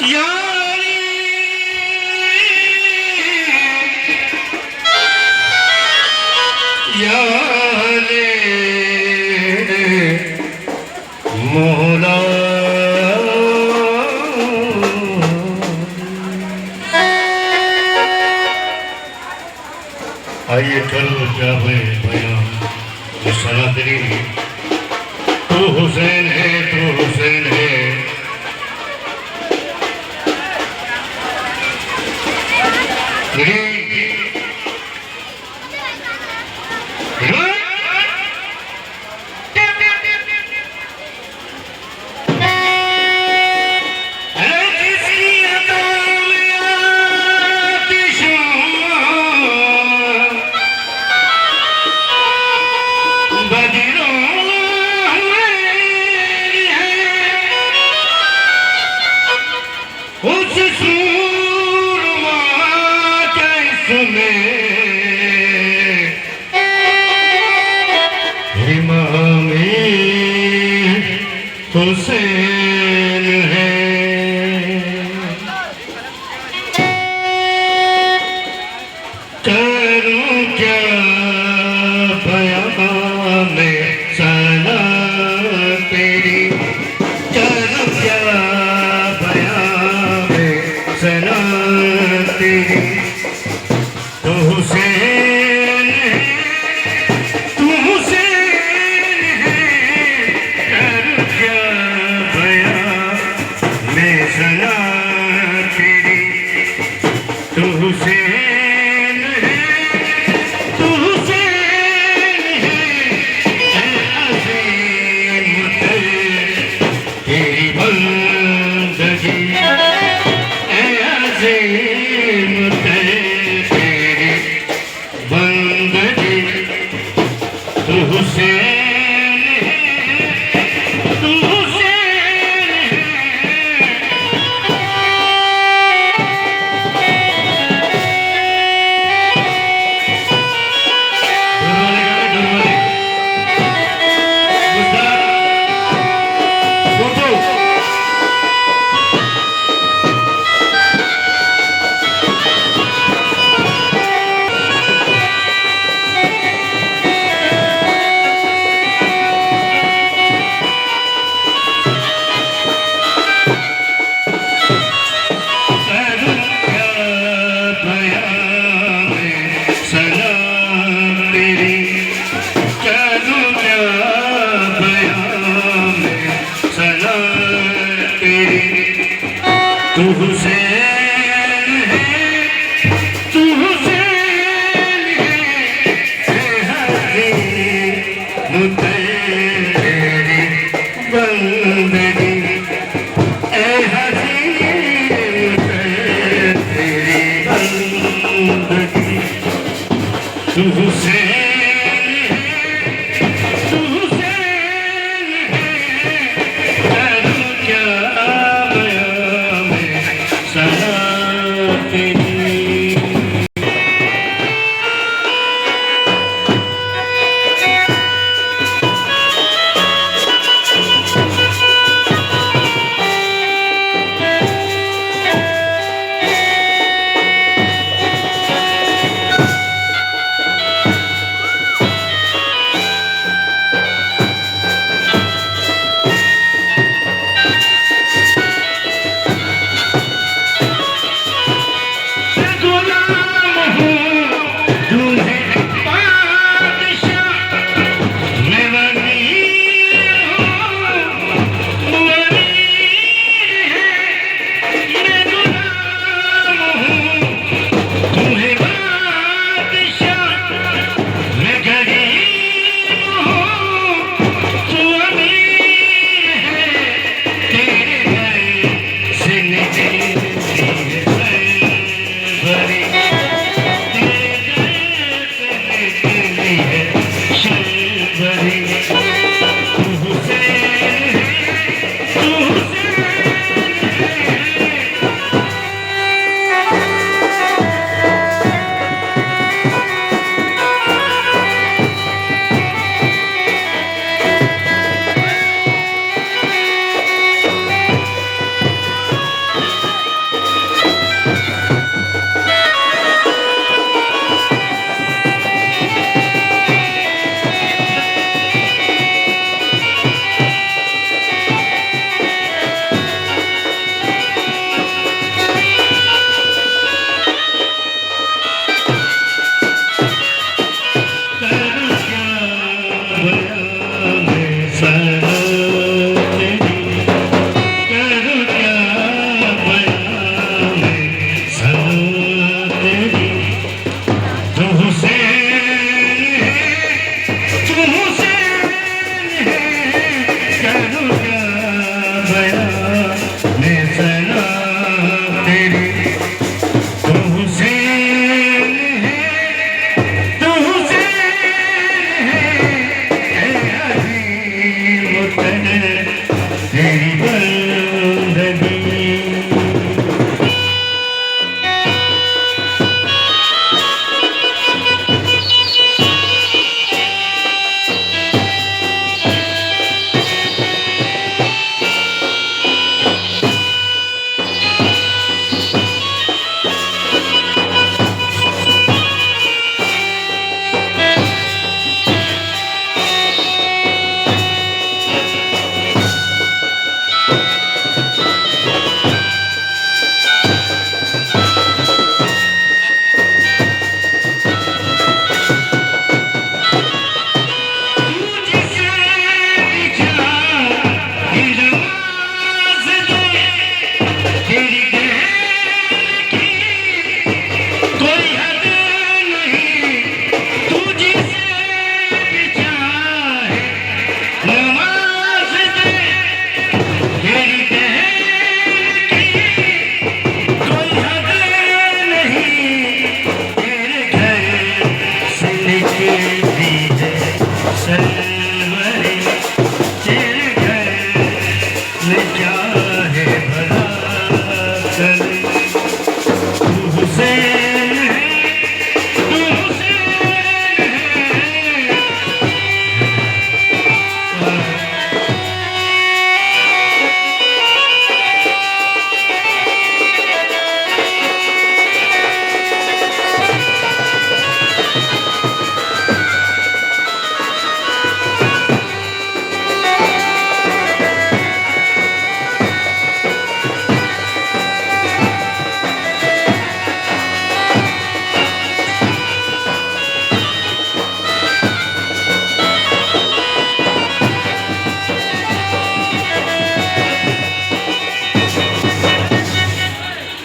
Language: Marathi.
यारी यारे मोहला आइए करो जावे बयान सना तेरी तू हुसैन है तू हुसैन है हुसैन है करूं क्या बयां में सना तेरी करूं क्या बयां में सना तेरी तो हुसैन है तू हुसैन है करूं क्या सना तेरी तू हुसैन है तू हुसैन है अज़ीम तेरी बंदगी अज़ीम तेरी बंदगी तू हुसैन तू हुसैन है तू हुसैन है हज़ीम तेरी बंदगी ए हज़ीम तेरी बंदगी तू हुसैन बयां में सना तेरी तू हुसैन है तू हुसैन है ऐ अजीम तन तेरी बंदगी सरवरे तेरे घर में क्या